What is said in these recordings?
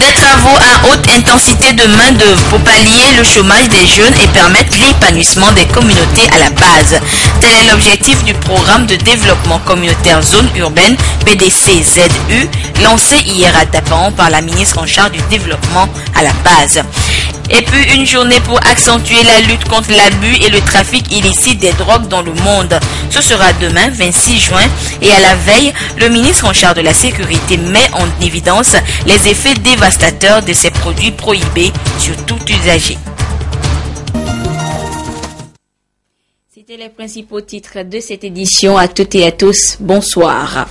Des travaux à haute intensité de main-d'œuvre pour pallier le chômage des jeunes et permettre l'épanouissement des communautés à la base. Tel est l'objectif du programme de développement communautaire zone urbaine PDC-ZU, lancé hier à Dapaon par la ministre en charge du développement à la base. Et puis une journée pour accentuer la lutte contre l'abus et le trafic illicite des drogues dans le monde. Ce sera demain, 26 juin, et à la veille, le ministre en charge de la sécurité met en évidence les effets dévastateurs de ces produits prohibés sur tout usager. C'était les principaux titres de cette édition. À toutes et à tous, bonsoir.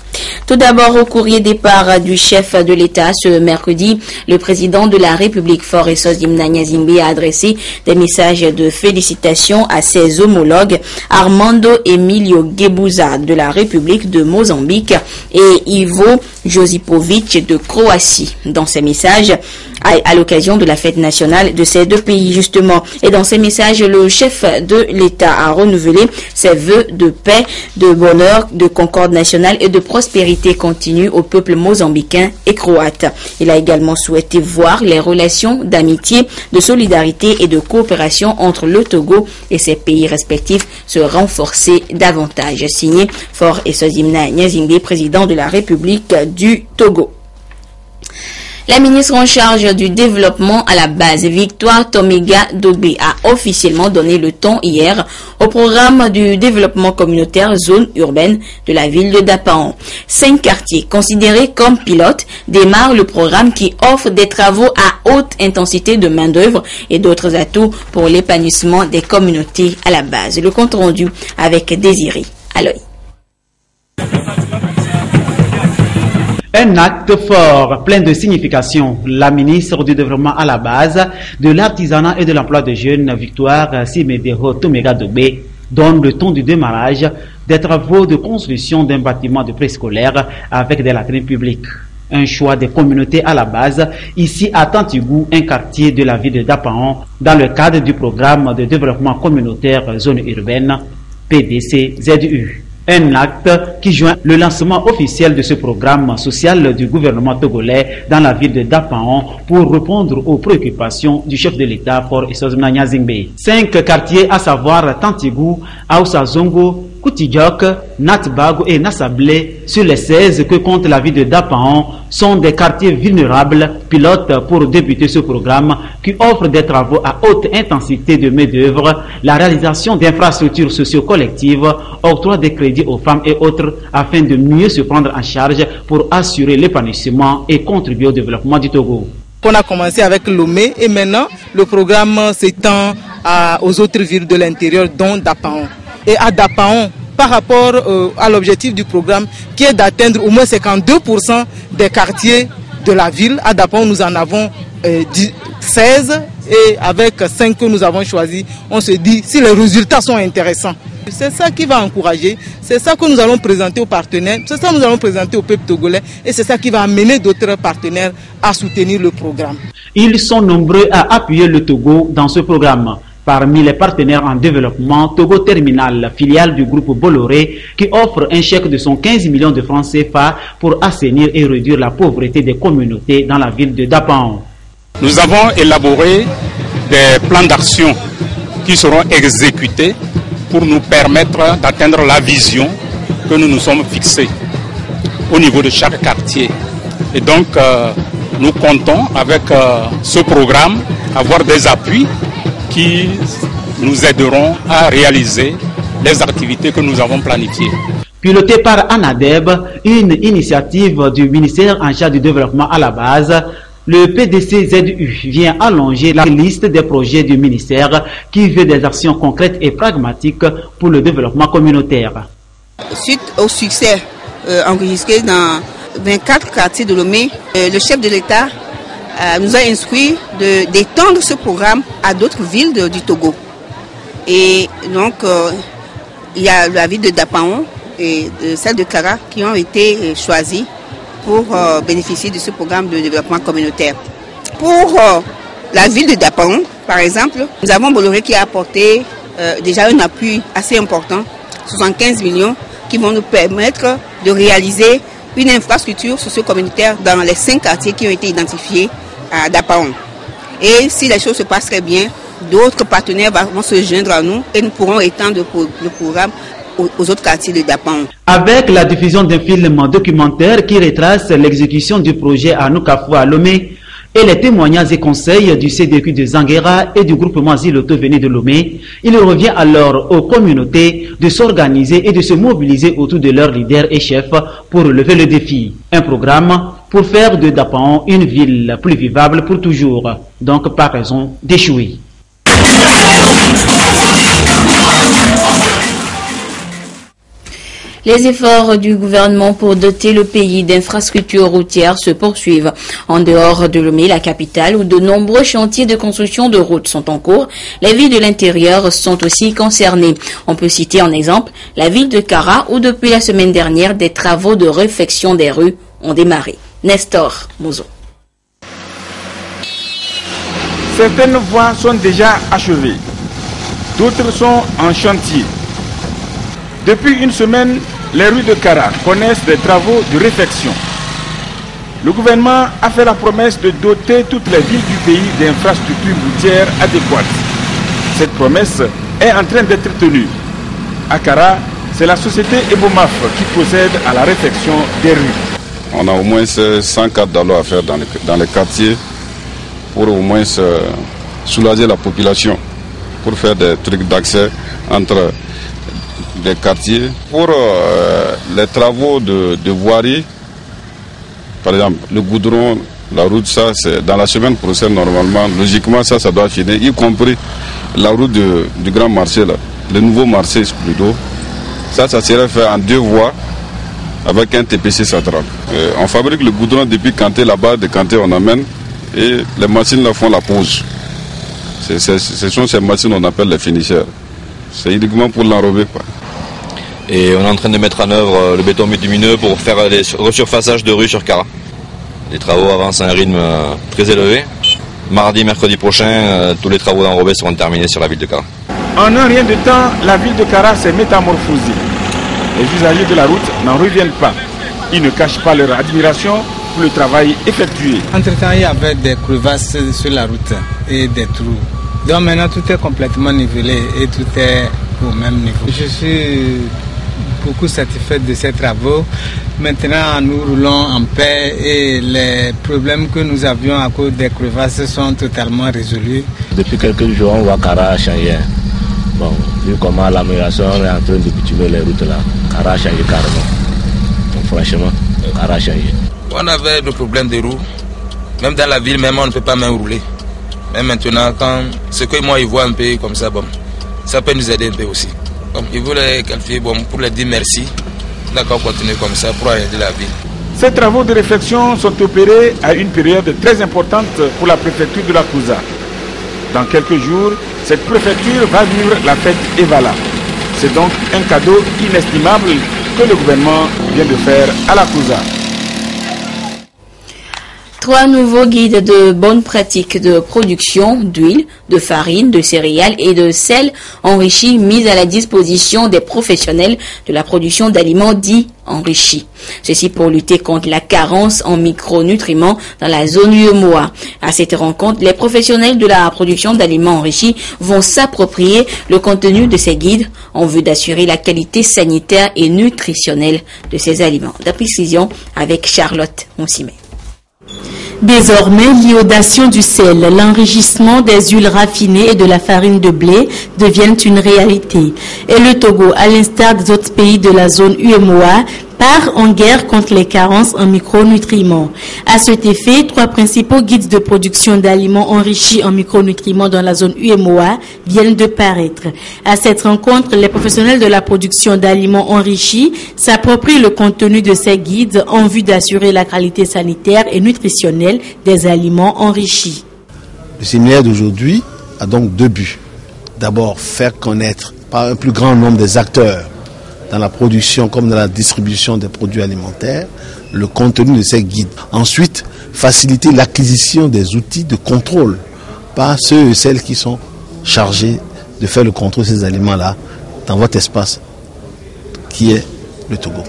Tout d'abord, au courrier départ du chef de l'État ce mercredi, le président de la République Faure Eswazimna Nyasimbe a adressé des messages de félicitations à ses homologues Armando Emilio Guebuza de la République de Mozambique et Ivo Josipovic de Croatie. Dans ces messages, à l'occasion de la fête nationale de ces deux pays justement. Et dans ces messages, le chef de l'État a renouvelé ses vœux de paix, de bonheur, de concorde nationale et de prospérité continue au peuple mozambicain et croate. Il a également souhaité voir les relations d'amitié, de solidarité et de coopération entre le Togo et ses pays respectifs se renforcer davantage. Signé Faure Eswazimna Nyasimbe, président de la République du Togo. La ministre en charge du développement à la base, Victoire Tomiga Dogbe, a officiellement donné le ton hier au programme du développement communautaire zone urbaine de la ville de Dapaon. 5 quartiers considérés comme pilotes démarrent le programme qui offre des travaux à haute intensité de main-d'œuvre et d'autres atouts pour l'épanouissement des communautés à la base. Le compte rendu avec Désiré Aloy. Un acte fort, plein de signification. La ministre du Développement à la base, de l'Artisanat et de l'Emploi des Jeunes, Victoire Simedero Tomega Dogbe, donne le ton du démarrage des travaux de construction d'un bâtiment de préscolaire avec des latrines publiques. Un choix des communautés à la base, ici à Tantigou, un quartier de la ville de Dapaon, dans le cadre du programme de développement communautaire zone urbaine PDC-ZU. Un acte qui joint le lancement officiel de ce programme social du gouvernement togolais dans la ville de Dapaon pour répondre aux préoccupations du chef de l'État Faure Eswazimna Nyasimbe. 5 quartiers, à savoir Tantigou, Aoussa Zongo, Koutidjok, Natbago et Nassablé, sur les 16 que compte la ville de Dapaon, sont des quartiers vulnérables, pilotes pour débuter ce programme qui offre des travaux à haute intensité de main-d'œuvre, la réalisation d'infrastructures socio-collectives, octroi des crédits aux femmes et autres afin de mieux se prendre en charge pour assurer l'épanouissement et contribuer au développement du Togo. On a commencé avec Lomé et maintenant le programme s'étend aux autres villes de l'intérieur dont Dapaon. Et à Dapaon, par rapport à l'objectif du programme qui est d'atteindre au moins 52% des quartiers de la ville, à Dapaon nous en avons 16 et avec 5 que nous avons choisis, on se dit si les résultats sont intéressants. C'est ça qui va encourager, c'est ça que nous allons présenter aux partenaires, c'est ça que nous allons présenter au peuple togolais et c'est ça qui va amener d'autres partenaires à soutenir le programme. Ils sont nombreux à appuyer le Togo dans ce programme. Parmi les partenaires en développement, Togo Terminal, filiale du groupe Bolloré, qui offre un chèque de 115 millions de francs CFA pour assainir et réduire la pauvreté des communautés dans la ville de Dapaon. Nous avons élaboré des plans d'action qui seront exécutés pour nous permettre d'atteindre la vision que nous nous sommes fixés au niveau de chaque quartier. Et donc, nous comptons avec ce programme avoir des appuis qui nous aideront à réaliser les activités que nous avons planifiées. Piloté par ANADEB, une initiative du ministère en charge du développement à la base, le PDC-ZU vient allonger la liste des projets du ministère qui veut des actions concrètes et pragmatiques pour le développement communautaire. Suite au succès enregistré dans 24 quartiers de Lomé, le chef de l'État nous a instruit d'étendre ce programme à d'autres villes du Togo. Et donc, il y a la ville de Dapaon et celle de Kara qui ont été choisies pour bénéficier de ce programme de développement communautaire. Pour la ville de Dapaon, par exemple, nous avons Bolloré qui a apporté déjà un appui assez important, 75 millions, qui vont nous permettre de réaliser une infrastructure socio-communautaire dans les 5 quartiers qui ont été identifiés à Dapaon. Et si les choses se passent très bien, d'autres partenaires vont se joindre à nous et nous pourrons étendre le programme aux autres quartiers de Dapaon. Avec la diffusion d'un film documentaire qui retrace l'exécution du projet à Noukafou à Lomé et les témoignages et conseils du CDQ de Zanguera et du groupement Ziloto venu de Lomé, il revient alors aux communautés de s'organiser et de se mobiliser autour de leurs leaders et chefs pour relever le défi. Un programme pour faire de Dapaon une ville plus vivable pour toujours, donc pas raison d'échouer. Les efforts du gouvernement pour doter le pays d'infrastructures routières se poursuivent. En dehors de Lomé, la capitale, où de nombreux chantiers de construction de routes sont en cours, les villes de l'intérieur sont aussi concernées. On peut citer en exemple la ville de Kara, où depuis la semaine dernière, des travaux de réfection des rues ont démarré. Nestor Mozo. Certaines voies sont déjà achevées, d'autres sont en chantier. Depuis une semaine, les rues de Kara connaissent des travaux de réfection. Le gouvernement a fait la promesse de doter toutes les villes du pays d'infrastructures routières adéquates. Cette promesse est en train d'être tenue. À Kara, c'est la société Ebomaf qui procède à la réfection des rues. On a au moins 104 dallos à faire dans les quartiers pour au moins soulager la population, pour faire des trucs d'accès entre des quartiers. Pour les travaux de voirie, par exemple le goudron, la route, ça c'est dans la semaine prochaine normalement, logiquement ça doit finir, y compris la route du grand marché, là, le nouveau marché plutôt. Ça serait fait en 2 voies avec un TPC central. On fabrique le goudron depuis Kanté, là-bas de Kanté on amène et les machines là font la pose. Ce sont ces machines qu'on appelle les finisseurs. C'est uniquement pour l'enrober. Et on est en train de mettre en œuvre le béton bitumineux pour faire les resurfaçages de rues sur Kara. Les travaux avancent à un rythme très élevé. Mardi, mercredi prochain, tous les travaux d'enrobés seront terminés sur la ville de Kara. En un rien de temps, la ville de Kara s'est métamorphosée. Les usagers de la route n'en reviennent pas. Ils ne cachent pas leur admiration pour le travail effectué. Entre-temps, il y avait des crevasses sur la route et des trous. Donc maintenant, tout est complètement nivelé et tout est au même niveau. Je suis beaucoup satisfait de ces travaux. Maintenant, nous roulons en paix et les problèmes que nous avions à cause des crevasses sont totalement résolus. Depuis quelques jours, on voit Kara changer. Bon, vu comment l'amélioration est en train de bitumer les routes là, Kara a changé carrément. Donc franchement, Kara a changé. On avait le problème des roues. Même dans la ville, même on ne peut pas même rouler. Mais maintenant, quand ce que moi, ils voient un peu comme ça, bon, ça peut nous aider un peu aussi. Donc, ils voulaient qualifier bon, pour leur dire merci. D'accord, continuer comme ça pour aider la ville. Ces travaux de réflexion sont opérés à une période très importante pour la préfecture de la Kouza. Dans quelques jours, cette préfecture va vivre la fête Evala. C'est donc un cadeau inestimable que le gouvernement vient de faire à la Kouza. 3 nouveaux guides de bonnes pratiques de production d'huile, de farine, de céréales et de sel enrichis mis à la disposition des professionnels de la production d'aliments dits enrichis. Ceci pour lutter contre la carence en micronutriments dans la zone UEMOA. À cette rencontre, les professionnels de la production d'aliments enrichis vont s'approprier le contenu de ces guides en vue d'assurer la qualité sanitaire et nutritionnelle de ces aliments. La précision avec Charlotte Monsimet. Désormais, l'iodation du sel, l'enrichissement des huiles raffinées et de la farine de blé deviennent une réalité. Et le Togo, à l'instar des autres pays de la zone UEMOA, part en guerre contre les carences en micronutriments. À cet effet, 3 principaux guides de production d'aliments enrichis en micronutriments dans la zone UEMOA viennent de paraître. À cette rencontre, les professionnels de la production d'aliments enrichis s'approprient le contenu de ces guides en vue d'assurer la qualité sanitaire et nutritionnelle des aliments enrichis. Le séminaire d'aujourd'hui a donc 2 buts. D'abord, faire connaître par un plus grand nombre des acteurs dans la production comme dans la distribution des produits alimentaires, le contenu de ces guides. Ensuite, faciliter l'acquisition des outils de contrôle par ceux et celles qui sont chargés de faire le contrôle de ces aliments-là dans votre espace qui est le Togo.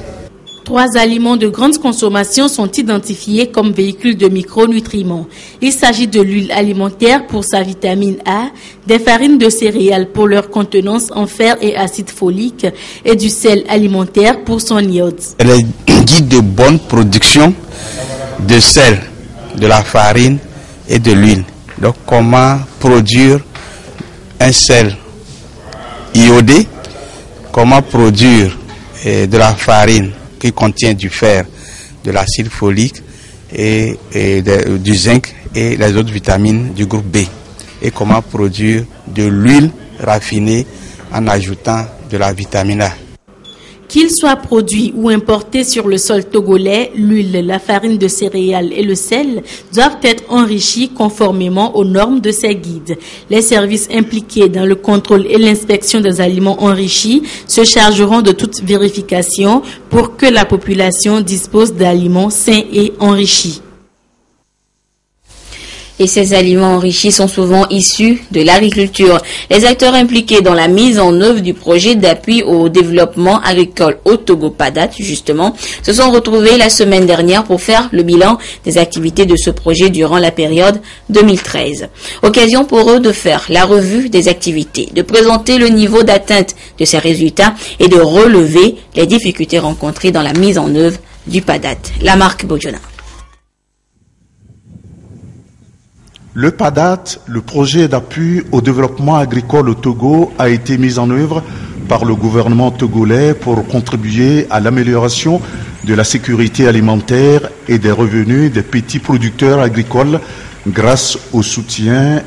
3 aliments de grande consommation sont identifiés comme véhicules de micronutriments. Il s'agit de l'huile alimentaire pour sa vitamine A, des farines de céréales pour leur contenance en fer et acide folique et du sel alimentaire pour son iode. Elle est guide de bonne production de sel, de la farine et de l'huile. Donc comment produire un sel iodé, comment produire de la farine qui contient du fer, de l'acide folique et du zinc et les autres vitamines du groupe B. Et comment produire de l'huile raffinée en ajoutant de la vitamine A. Qu'il soit produit ou importé sur le sol togolais, l'huile, la farine de céréales et le sel doivent être enrichis conformément aux normes de ces guides. Les services impliqués dans le contrôle et l'inspection des aliments enrichis se chargeront de toute vérification pour que la population dispose d'aliments sains et enrichis. Et ces aliments enrichis sont souvent issus de l'agriculture. Les acteurs impliqués dans la mise en œuvre du projet d'appui au développement agricole au Togo Padat, justement, se sont retrouvés la semaine dernière pour faire le bilan des activités de ce projet durant la période 2013. Occasion pour eux de faire la revue des activités, de présenter le niveau d'atteinte de ces résultats et de relever les difficultés rencontrées dans la mise en œuvre du Padat. La marque Bojona. Le PADAT, le projet d'appui au développement agricole au Togo, a été mis en œuvre par le gouvernement togolais pour contribuer à l'amélioration de la sécurité alimentaire et des revenus des petits producteurs agricoles grâce au soutien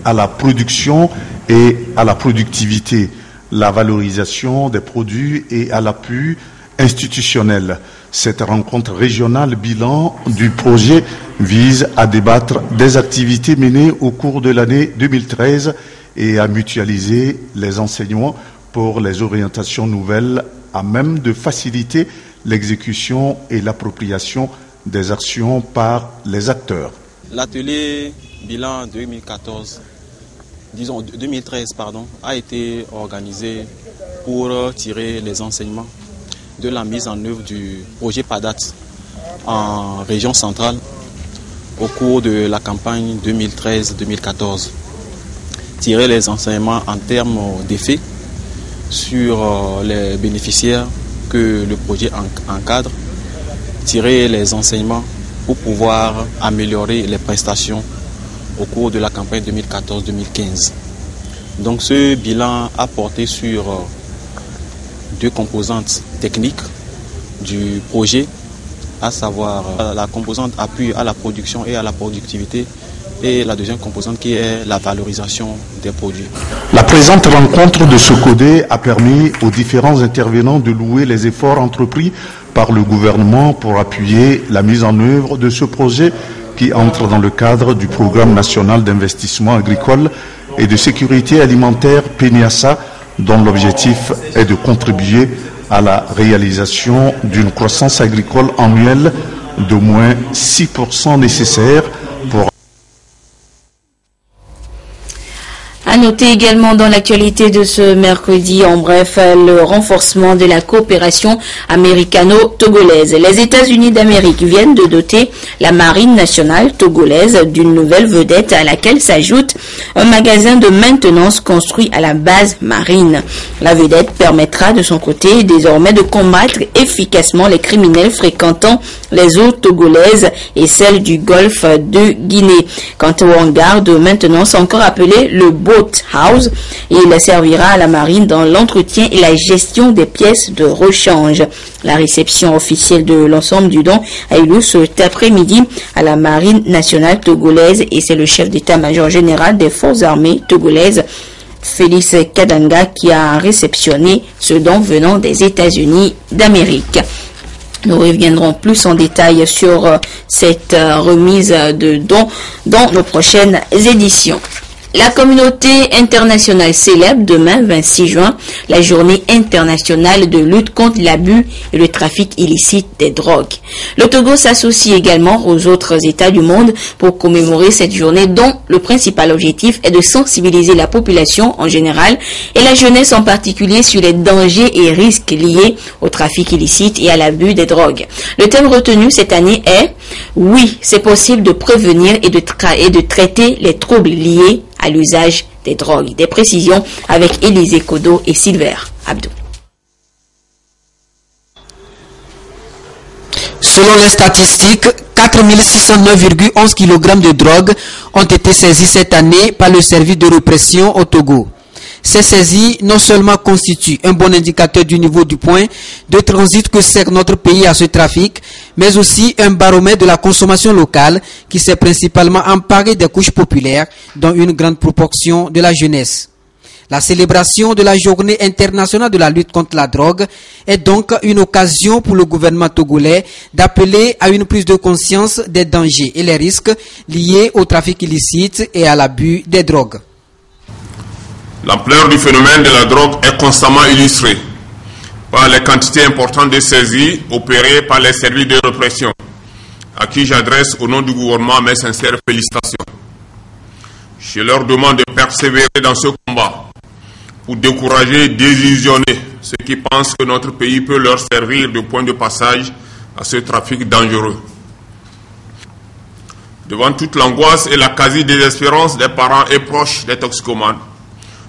à la production et à la productivité, la valorisation des produits et à l'appui institutionnel. Cette rencontre régionale bilan du projet vise à débattre des activités menées au cours de l'année 2013 et à mutualiser les enseignements pour les orientations nouvelles à même de faciliter l'exécution et l'appropriation des actions par les acteurs. L'atelier bilan 2013 a été organisé pour tirer les enseignements de la mise en œuvre du projet PADAT en région centrale au cours de la campagne 2013-2014. Tirer les enseignements en termes d'effets sur les bénéficiaires que le projet encadre, tirer les enseignements pour pouvoir améliorer les prestations au cours de la campagne 2014-2015. Donc ce bilan a porté sur 2 composantes techniques du projet, à savoir la composante appui à la production et à la productivité et la deuxième composante qui est la valorisation des produits. La présente rencontre de Sokodé a permis aux différents intervenants de louer les efforts entrepris par le gouvernement pour appuyer la mise en œuvre de ce projet qui entre dans le cadre du programme national d'investissement agricole et de sécurité alimentaire PENIASA, dont l'objectif est de contribuer à la réalisation d'une croissance agricole annuelle d'au moins 6% nécessaire pour... À noter également dans l'actualité de ce mercredi, en bref, le renforcement de la coopération américano-togolaise. Les États-Unis d'Amérique viennent de doter la marine nationale togolaise d'une nouvelle vedette à laquelle s'ajoute un magasin de maintenance construit à la base marine. La vedette permettra de son côté désormais de combattre efficacement les criminels fréquentant les eaux togolaises et celles du golfe de Guinée. Quant au hangar de maintenance encore appelé le Boat House, il servira à la marine dans l'entretien et la gestion des pièces de rechange. La réception officielle de l'ensemble du don a eu lieu cet après-midi à la marine nationale togolaise et c'est le chef d'état-major général des forces armées togolaises, Félix Kadanga, qui a réceptionné ce don venant des États-Unis d'Amérique. Nous reviendrons plus en détail sur cette remise de dons dans nos prochaines éditions. La communauté internationale célèbre demain, 26 juin, la journée internationale de lutte contre l'abus et le trafic illicite des drogues. Le Togo s'associe également aux autres États du monde pour commémorer cette journée dont le principal objectif est de sensibiliser la population en général et la jeunesse en particulier sur les dangers et risques liés au trafic illicite et à l'abus des drogues. Le thème retenu cette année est « Oui, c'est possible de prévenir et de traiter les troubles liés à l'usage des drogues ». Des précisions avec Élisée Kodo et Silver Abdou. Selon les statistiques, 4609,11 kg de drogue ont été saisis cette année par le service de répression au Togo. Ces saisies non seulement constituent un bon indicateur du niveau du point de transit que sert notre pays à ce trafic, mais aussi un baromètre de la consommation locale qui s'est principalement emparé des couches populaires, dont une grande proportion de la jeunesse. La célébration de la journée internationale de la lutte contre la drogue est donc une occasion pour le gouvernement togolais d'appeler à une prise de conscience des dangers et les risques liés au trafic illicite et à l'abus des drogues. L'ampleur du phénomène de la drogue est constamment illustrée par les quantités importantes de saisies opérées par les services de répression, à qui j'adresse au nom du gouvernement mes sincères félicitations. Je leur demande de persévérer dans ce combat pour décourager et désillusionner ceux qui pensent que notre pays peut leur servir de point de passage à ce trafic dangereux. Devant toute l'angoisse et la quasi-désespérance des parents et proches des toxicomanes,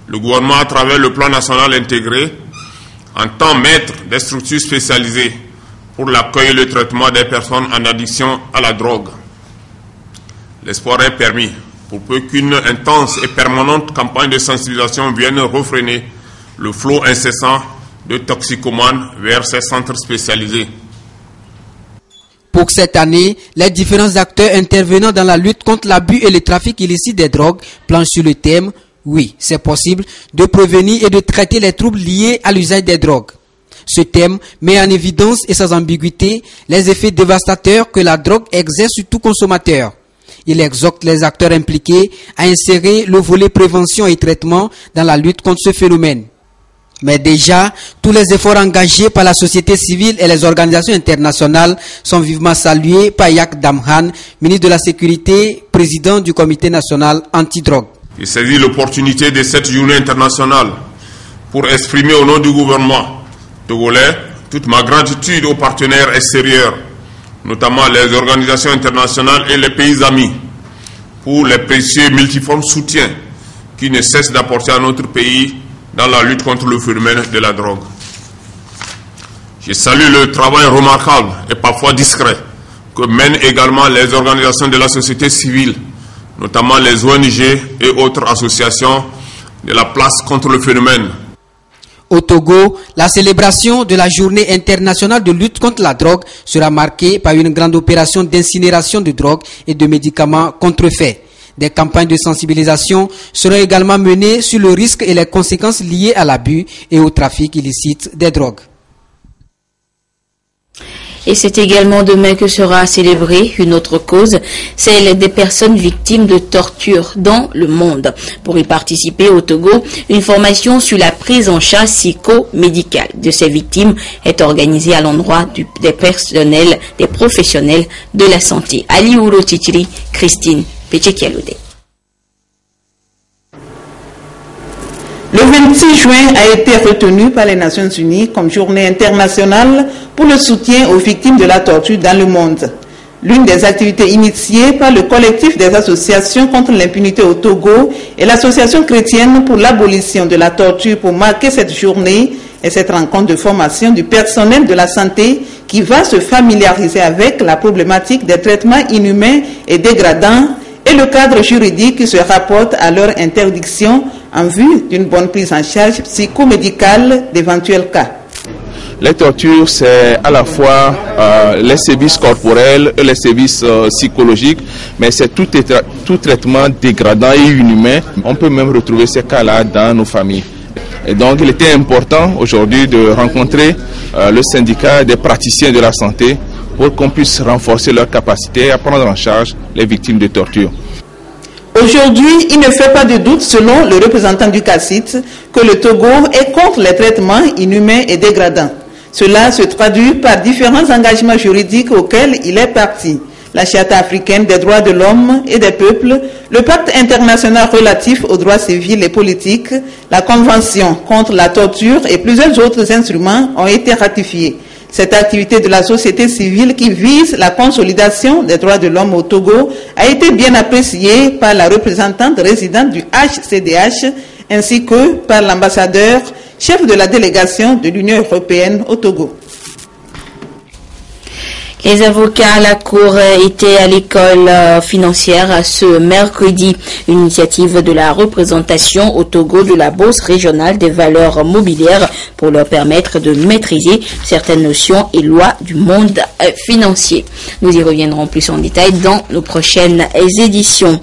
le gouvernement, à travers le plan national intégré, entend mettre des structures spécialisées pour l'accueil et le traitement des personnes en addiction à la drogue. L'espoir est permis, pour peu qu'une intense et permanente campagne de sensibilisation vienne refréner le flot incessant de toxicomanes vers ces centres spécialisés. Pour cette année, les différents acteurs intervenant dans la lutte contre l'abus et le trafic illicite des drogues planchent sur le thème « Oui, c'est possible de prévenir et de traiter les troubles liés à l'usage des drogues ». Ce thème met en évidence et sans ambiguïté les effets dévastateurs que la drogue exerce sur tout consommateur. Il exhorte les acteurs impliqués à insérer le volet prévention et traitement dans la lutte contre ce phénomène. Mais déjà, tous les efforts engagés par la société civile et les organisations internationales sont vivement salués par Yak Damhan, ministre de la Sécurité, président du Comité national anti-drogue. Je saisis l'opportunité de cette journée internationale pour exprimer au nom du gouvernement togolais toute ma gratitude aux partenaires extérieurs, notamment les organisations internationales et les pays amis, pour les précieux multiformes soutiens qui ne cessent d'apporter à notre pays dans la lutte contre le phénomène de la drogue. Je salue le travail remarquable et parfois discret que mènent également les organisations de la société civile, notamment les ONG et autres associations de la place contre le phénomène. Au Togo, la célébration de la journée internationale de lutte contre la drogue sera marquée par une grande opération d'incinération de drogue et de médicaments contrefaits. Des campagnes de sensibilisation seront également menées sur le risque et les conséquences liées à l'abus et au trafic illicite des drogues. Et c'est également demain que sera célébrée une autre cause, celle des personnes victimes de torture dans le monde. Pour y participer au Togo, une formation sur la prise en charge psychomédicale de ces victimes est organisée à l'endroit des professionnels de la santé. Ali Ouro Titiri, Christine Pechekialoudé. Le 26 juin a été retenu par les Nations Unies comme journée internationale pour le soutien aux victimes de la torture dans le monde. L'une des activités initiées par le collectif des associations contre l'impunité au Togo et l'association chrétienne pour l'abolition de la torture pour marquer cette journée est cette rencontre de formation du personnel de la santé qui va se familiariser avec la problématique des traitements inhumains et dégradants et le cadre juridique qui se rapporte à leur interdiction en vue d'une bonne prise en charge psychomédicale d'éventuels cas. Les tortures, c'est à la fois les sévices corporels et les sévices psychologiques, mais c'est tout traitement dégradant et inhumain. On peut même retrouver ces cas-là dans nos familles. Et donc, il était important aujourd'hui de rencontrer le syndicat des praticiens de la santé pour qu'on puisse renforcer leur capacité à prendre en charge les victimes de torture. Aujourd'hui, il ne fait pas de doute, selon le représentant du CACIT, que le Togo est contre les traitements inhumains et dégradants. Cela se traduit par différents engagements juridiques auxquels il est parti. La Charte africaine des droits de l'homme et des peuples, le pacte international relatif aux droits civils et politiques, la Convention contre la torture et plusieurs autres instruments ont été ratifiés. Cette activité de la société civile qui vise la consolidation des droits de l'homme au Togo a été bien appréciée par la représentante résidente du HCDH ainsi que par l'ambassadeur, chef de la délégation de l'Union européenne au Togo. Les avocats à la Cour étaient à l'école financière ce mercredi. Une initiative de la représentation au Togo de la Bourse régionale des valeurs mobilières pour leur permettre de maîtriser certaines notions et lois du monde financier. Nous y reviendrons plus en détail dans nos prochaines éditions.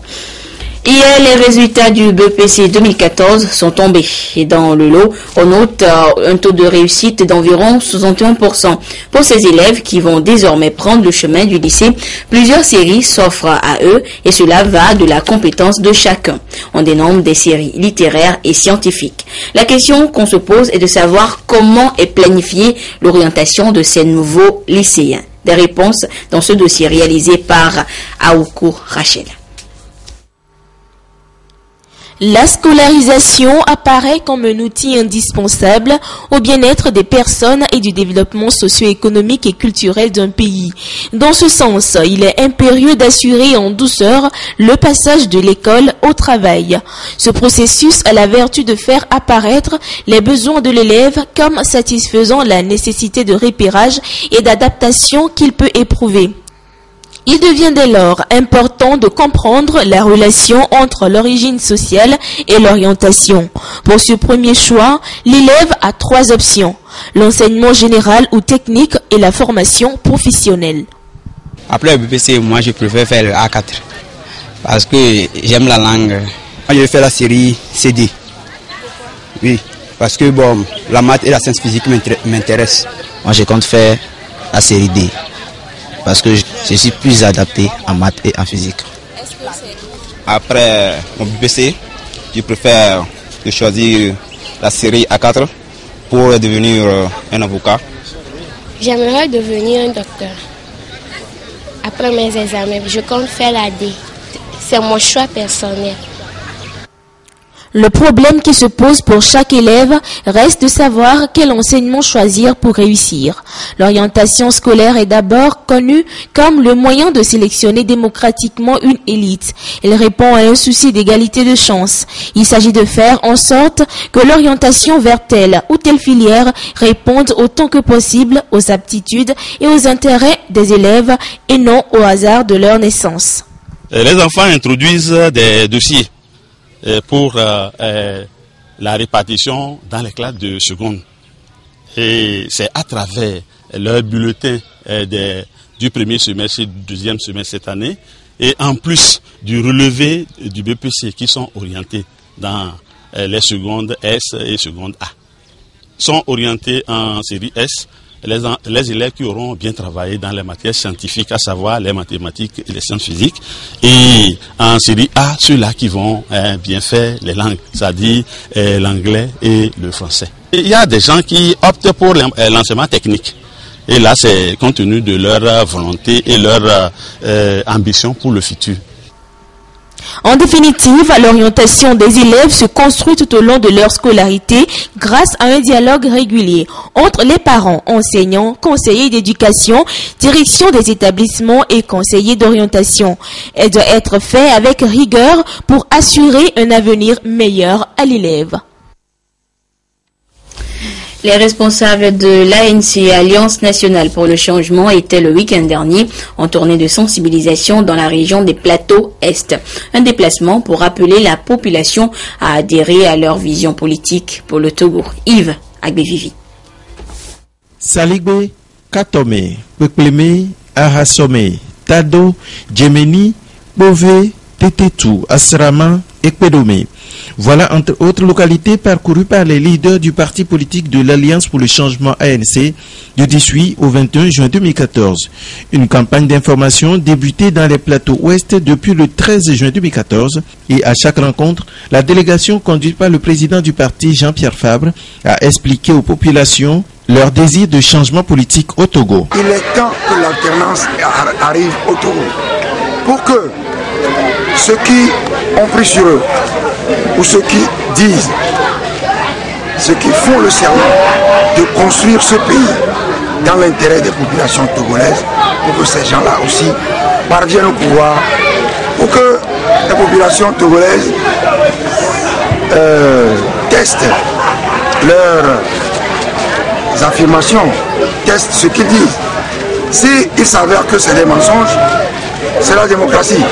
Hier, les résultats du BEPC 2014 sont tombés et dans le lot, on note un taux de réussite d'environ 61%. Pour ces élèves qui vont désormais prendre le chemin du lycée, plusieurs séries s'offrent à eux et cela va de la compétence de chacun. On dénombre des séries littéraires et scientifiques. La question qu'on se pose est de savoir comment est planifiée l'orientation de ces nouveaux lycéens. Des réponses dans ce dossier réalisé par Aoukou Rachel. La scolarisation apparaît comme un outil indispensable au bien-être des personnes et du développement socio-économique et culturel d'un pays. Dans ce sens, il est impérieux d'assurer en douceur le passage de l'école au travail. Ce processus a la vertu de faire apparaître les besoins de l'élève comme satisfaisant la nécessité de repérage et d'adaptation qu'il peut éprouver. Il devient dès lors important de comprendre la relation entre l'origine sociale et l'orientation. Pour ce premier choix, l'élève a 3 options: l'enseignement général ou technique et la formation professionnelle. Après le BPC, moi je préfère faire le A4 parce que j'aime la langue. Moi je vais faire la série CD. Oui, parce que bon, la maths et la science physique m'intéressent. Moi je compte faire la série D. Parce que je suis plus adapté en maths et en physique. Après mon BPC, je préfère choisir la série A4 pour devenir un avocat. J'aimerais devenir un docteur. Après mes examens, je compte faire la D. C'est mon choix personnel. Le problème qui se pose pour chaque élève reste de savoir quel enseignement choisir pour réussir. L'orientation scolaire est d'abord connue comme le moyen de sélectionner démocratiquement une élite. Elle répond à un souci d'égalité de chance. Il s'agit de faire en sorte que l'orientation vers telle ou telle filière réponde autant que possible aux aptitudes et aux intérêts des élèves et non au hasard de leur naissance. Les enfants introduisent des dossiers pour la répartition dans les classes de seconde. Et c'est à travers leur bulletin du premier semestre et du deuxième semestre cette année, et en plus du relevé du BPC qui sont orientés dans les secondes S et secondes A. Sont orientés en série S les élèves qui auront bien travaillé dans les matières scientifiques, à savoir les mathématiques et les sciences physiques, et en série A, ceux-là qui vont bien faire les langues, c'est-à-dire l'anglais et le français. Et il y a des gens qui optent pour l'enseignement technique. Et là, c'est compte tenu de leur volonté et leur ambition pour le futur. En définitive, l'orientation des élèves se construit tout au long de leur scolarité grâce à un dialogue régulier entre les parents, enseignants, conseillers d'éducation, direction des établissements et conseillers d'orientation. Elle doit être faite avec rigueur pour assurer un avenir meilleur à l'élève. Les responsables de l'ANC, Alliance nationale pour le changement, étaient le week-end dernier en tournée de sensibilisation dans la région des plateaux Est. Un déplacement pour appeler la population à adhérer à leur vision politique pour le Togo. Yves Agbevivi. Saligbe, Katome, Pekleme, Ahasome, Tado, Djemeni, Bove, Tetetu, Asrama et Pedome. Voilà entre autres localités parcourues par les leaders du parti politique de l'Alliance pour le changement ANC du 18 au 21 juin 2014. Une campagne d'information débutée dans les plateaux ouest depuis le 13 juin 2014 et à chaque rencontre, la délégation conduite par le président du parti Jean-Pierre Fabre a expliqué aux populations leur désir de changement politique au Togo. Il est temps que l'alternance arrive au Togo pour que ceux qui ont pris sur eux ou ceux qui disent, ceux qui font le serment de construire ce pays dans l'intérêt des populations togolaises, pour que ces gens-là aussi parviennent au pouvoir, pour que les populations togolaises testent leurs affirmations, testent ce qu'ils disent. S'il s'avère que c'est des mensonges, c'est la démocratie.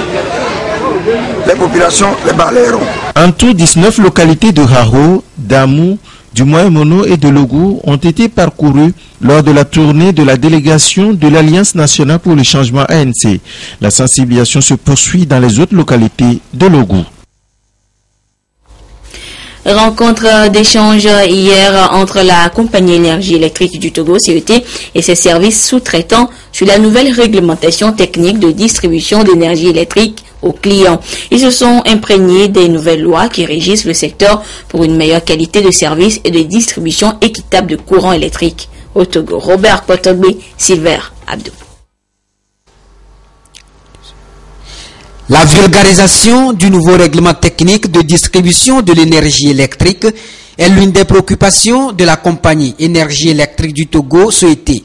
Les populations les balayeront. En tout, 19 localités de Haro, d'Amou, du Moyen-Mono et de Logou ont été parcourues lors de la tournée de la délégation de l'Alliance nationale pour le changement ANC. La sensibilisation se poursuit dans les autres localités de Logou. Rencontre d'échange hier entre la compagnie énergie électrique du Togo, CET, et ses services sous-traitants sur la nouvelle réglementation technique de distribution d'énergie électrique aux clients. Ils se sont imprégnés des nouvelles lois qui régissent le secteur pour une meilleure qualité de service et de distribution équitable de courant électrique au Togo. Robert Potogbe, Silver Abdou. La vulgarisation du nouveau règlement technique de distribution de l'énergie électrique est l'une des préoccupations de la compagnie énergie électrique du Togo, CET.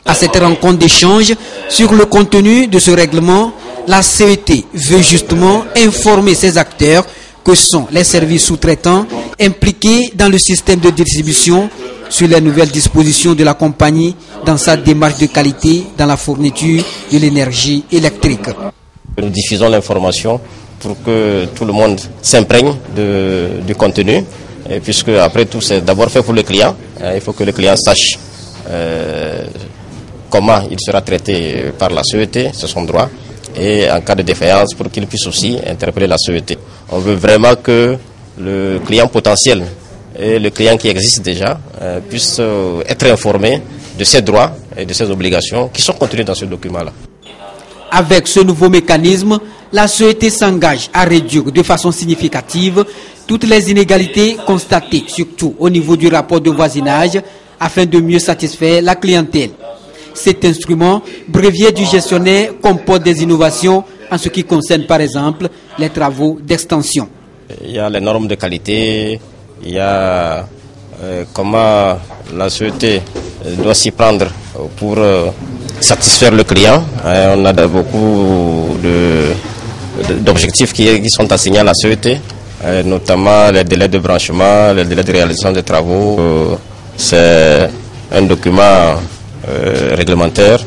À cette rencontre d'échange sur le contenu de ce règlement, la CET veut justement informer ses acteurs que sont les services sous-traitants impliqués dans le système de distribution sur les nouvelles dispositions de la compagnie dans sa démarche de qualité dans la fourniture de l'énergie électrique. Nous diffusons l'information pour que tout le monde s'imprègne du contenu, puisque après tout c'est d'abord fait pour le client. Il faut que le client sache comment il sera traité par la CET, c'est son droit, et en cas de défaillance pour qu'il puisse aussi interpeller la CET. On veut vraiment que le client potentiel et le client qui existe déjà puissent être informés de ses droits et de ses obligations qui sont contenues dans ce document-là. Avec ce nouveau mécanisme, la CET s'engage à réduire de façon significative toutes les inégalités constatées, surtout au niveau du rapport de voisinage, afin de mieux satisfaire la clientèle. Cet instrument, brevet du gestionnaire, comporte des innovations en ce qui concerne par exemple les travaux d'extension. Il y a les normes de qualité, il y a comment la CET doit s'y prendre pour satisfaire le client. On a beaucoup d'objectifs qui sont assignés à la CET, notamment les délais de branchement, les délais de réalisation des travaux. C'est un document réglementaire.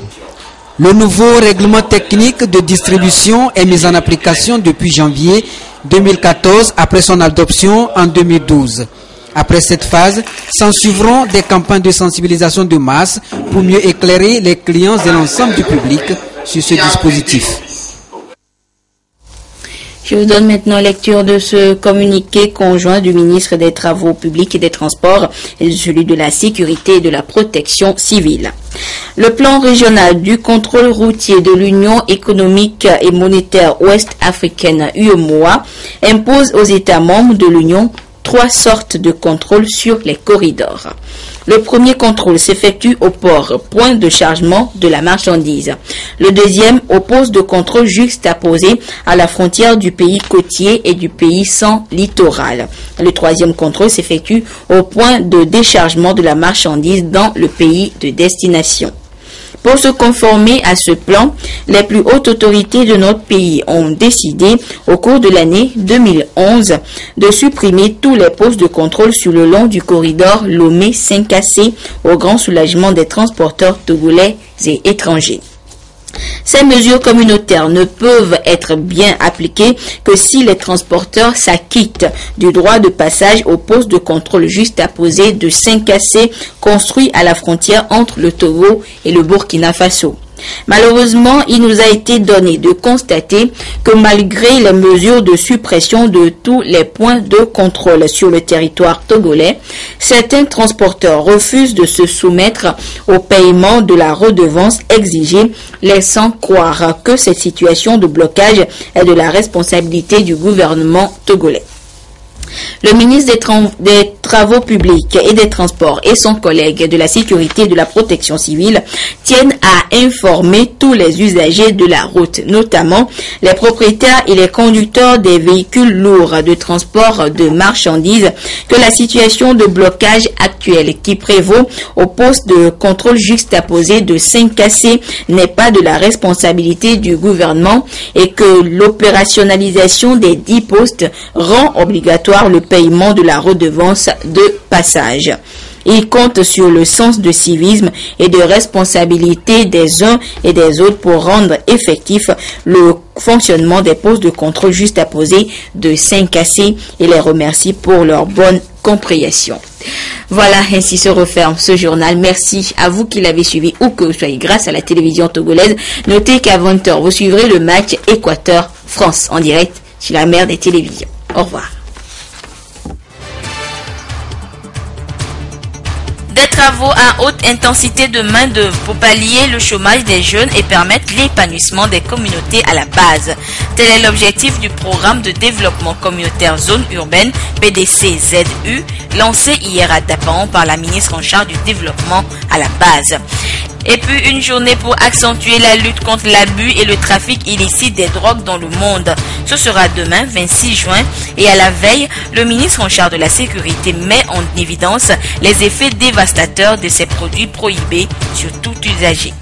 Le nouveau règlement technique de distribution est mis en application depuis janvier 2014 après son adoption en 2012. Après cette phase, s'en suivront des campagnes de sensibilisation de masse pour mieux éclairer les clients et l'ensemble du public sur ce dispositif. Je vous donne maintenant lecture de ce communiqué conjoint du ministre des Travaux publics et des Transports et de celui de la Sécurité et de la Protection civile. Le plan régional du contrôle routier de l'Union économique et monétaire ouest-africaine UEMOA impose aux États membres de l'Union 3 sortes de contrôles sur les corridors. Le premier contrôle s'effectue au port, point de chargement de la marchandise. Le deuxième au poste de contrôle juxtaposé à la frontière du pays côtier et du pays sans littoral. Le troisième contrôle s'effectue au point de déchargement de la marchandise dans le pays de destination. Pour se conformer à ce plan, les plus hautes autorités de notre pays ont décidé, au cours de l'année 2011, de supprimer tous les postes de contrôle sur le long du corridor Lomé-Saint-Cassé, au grand soulagement des transporteurs togolais et étrangers. Ces mesures communautaires ne peuvent être bien appliquées que si les transporteurs s'acquittent du droit de passage au poste de contrôle juxtaposé de Saint-Cassé construit à la frontière entre le Togo et le Burkina Faso. Malheureusement, il nous a été donné de constater que malgré les mesures de suppression de tous les points de contrôle sur le territoire togolais, certains transporteurs refusent de se soumettre au paiement de la redevance exigée, laissant croire que cette situation de blocage est de la responsabilité du gouvernement togolais. Le ministre des Travaux publics et des Transports et son collègue de la Sécurité et de la Protection civile tiennent à informer tous les usagers de la route, notamment les propriétaires et les conducteurs des véhicules lourds de transport de marchandises, que la situation de blocage actuelle qui prévaut au poste de contrôle juxtaposé de Saint-Cassé n'est pas de la responsabilité du gouvernement et que l'opérationnalisation des 10 postes rend obligatoire le paiement de la redevance de passage. Il compte sur le sens de civisme et de responsabilité des uns et des autres pour rendre effectif le fonctionnement des postes de contrôle juxtaposés de Saint-Cassé et les remercie pour leur bonne compréhension. Voilà, ainsi se referme ce journal. Merci à vous qui l'avez suivi ou que vous soyez grâce à la télévision togolaise. Notez qu'à 20h, vous suivrez le match Équateur-France en direct sur la mer des télévisions. Au revoir. Des travaux à haute intensité de main-d'œuvre pour pallier le chômage des jeunes et permettre l'épanouissement des communautés à la base. Tel est l'objectif du programme de développement communautaire zone urbaine PDC-ZU lancé hier à Dapan par la ministre en charge du développement à la base. Et puis une journée pour accentuer la lutte contre l'abus et le trafic illicite des drogues dans le monde. Ce sera demain, 26 juin, et à la veille, le ministre en charge de la sécurité met en évidence les effets dévastateurs de ces produits prohibés sur tout usager.